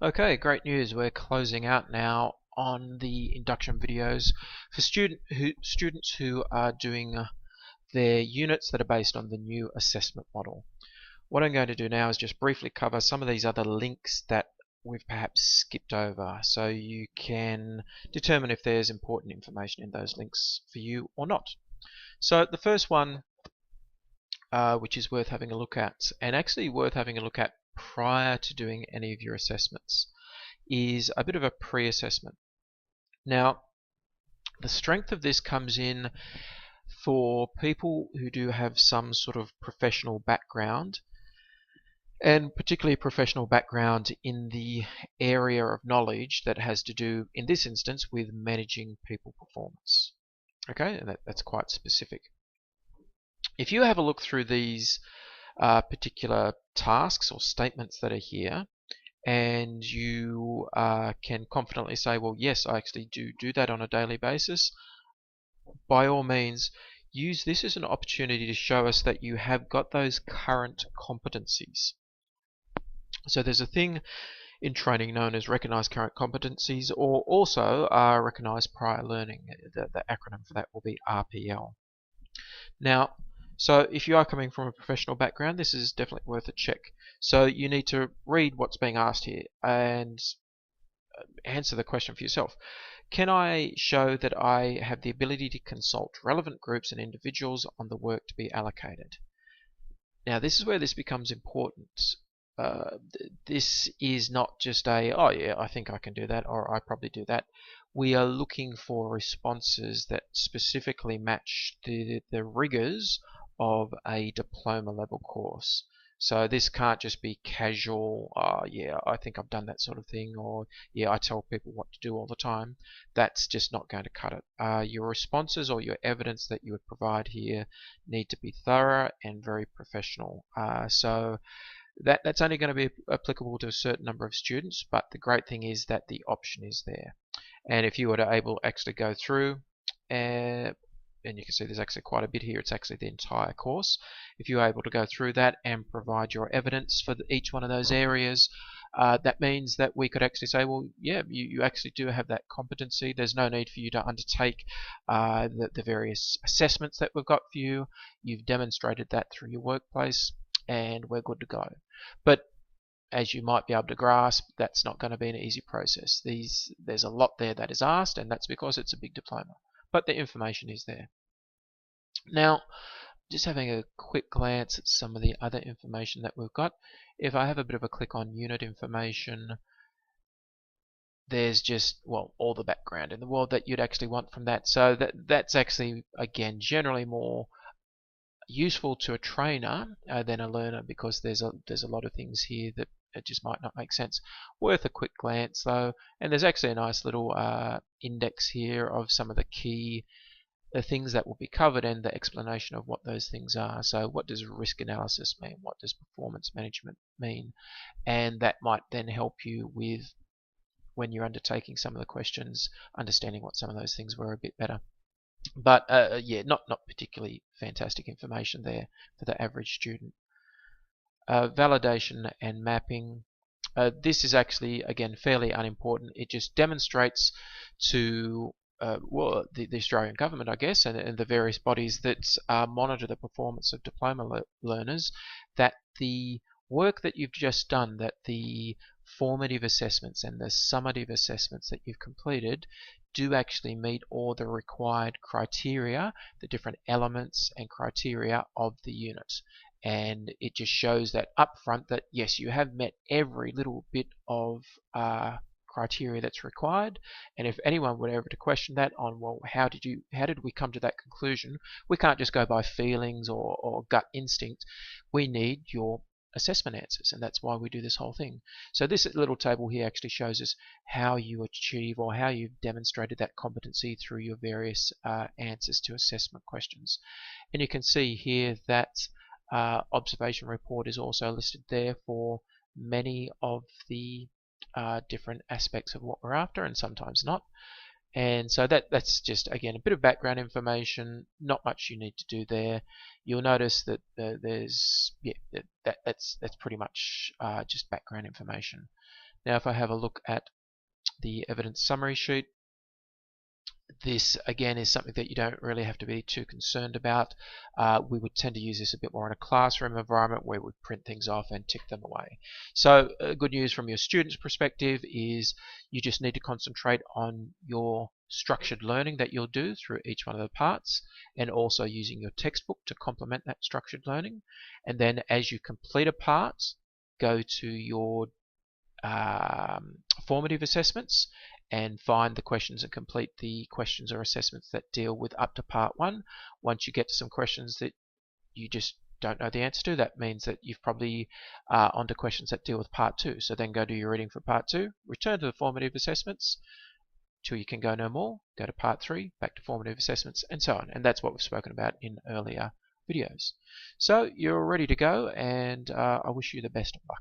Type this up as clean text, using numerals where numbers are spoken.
Okay, great news. We're closing out now on the induction videos for students who are doing their units that are based on the new assessment model. What I'm going to do now is just briefly cover some of these other links that we've perhaps skipped over, so you can determine if there's important information in those links for you or not. So the first one, which is worth having a look at, and actually worth having a look at prior to doing any of your assessments, is a bit of a pre-assessment. Now, the strength of this comes in for people who do have some sort of professional background, and particularly professional background in the area of knowledge that has to do, in this instance, with managing people performance. Okay, and that's quite specific. If you have a look through these particular tasks or statements that are here, and you can confidently say, well, yes, I actually do that on a daily basis, by all means, use this as an opportunity to show us that you have got those current competencies. So there's a thing in training known as recognized current competencies, or also recognized prior learning. The acronym for that will be RPL. Now, so if you are coming from a professional background, this is definitely worth a check. So you need to read what's being asked here and answer the question for yourself. Can I show that I have the ability to consult relevant groups and individuals on the work to be allocated? Now, this is where this becomes important. This is not just a, oh yeah, I think I can do that, or I probably do that. We are looking for responses that specifically match the rigors of a diploma level course. So this can't just be casual, yeah, I think I've done that sort of thing, or yeah, I tell people what to do all the time. That's just not going to cut it. Your responses or your evidence that you would provide here need to be thorough and very professional. So that's only going to be applicable to a certain number of students, but the great thing is that the option is there. And if you were to able actually go through, and you can see there's actually quite a bit here, it's actually the entire course. If you're able to go through that and provide your evidence for each one of those areas, that means that we could actually say, well, yeah, you actually do have that competency. There's no need for you to undertake the various assessments that we've got for you. You've demonstrated that through your workplace, and we're good to go. But as you might be able to grasp, that's not going to be an easy process. There's a lot there that is asked, and that's because it's a big diploma. But the information is there. Now, just having a quick glance at some of the other information that we've got. If I have a bit of a click on unit information, there's just, well, all the background in the world that you'd actually want from that. So that's actually, again, generally more useful to a trainer than a learner, because there's a lot of things here that it just might not make sense. Worth a quick glance though, and there's actually a nice little index here of some of the key things that will be covered and the explanation of what those things are. So what does risk analysis mean? What does performance management mean? And that might then help you with, when you're undertaking some of the questions, understanding what some of those things were a bit better. But yeah, not particularly fantastic information there for the average student. Validation and mapping. This is actually, again, fairly unimportant. It just demonstrates to well, the Australian government, I guess, and the various bodies that monitor the performance of diploma learners, that the work that you've just done, that the formative assessments and the summative assessments that you've completed do actually meet all the required criteria, the different elements and criteria of the unit. And it just shows that up front that yes, you have met every little bit of criteria that's required. And if anyone were ever to question that on, well, how did we come to that conclusion, we can't just go by feelings or gut instinct. We need your assessment answers, and that's why we do this whole thing. So this little table here actually shows us how you achieve, or how you've demonstrated that competency through your various answers to assessment questions. And you can see here that observation report is also listed there for many of the different aspects of what we're after, and sometimes not. And so that's just, again, a bit of background information, not much you need to do there. You'll notice that there's, yeah, that's pretty much just background information. Now if I have a look at the evidence summary sheet, this again is something that you don't really have to be too concerned about. We would tend to use this a bit more in a classroom environment where we print things off and tick them away. So good news from your student's perspective is you just need to concentrate on your structured learning that you'll do through each one of the parts, and also using your textbook to complement that structured learning. And then as you complete a part, go to your formative assessments and find the questions and complete the questions or assessments that deal with up to part 1. Once you get to some questions that you just don't know the answer to, that means that you've probably onto questions that deal with part 2. So then go do your reading for part 2, return to the formative assessments till you can go no more, go to part 3, back to formative assessments, and so on. And that's what we've spoken about in earlier videos. So you're ready to go, and I wish you the best of luck.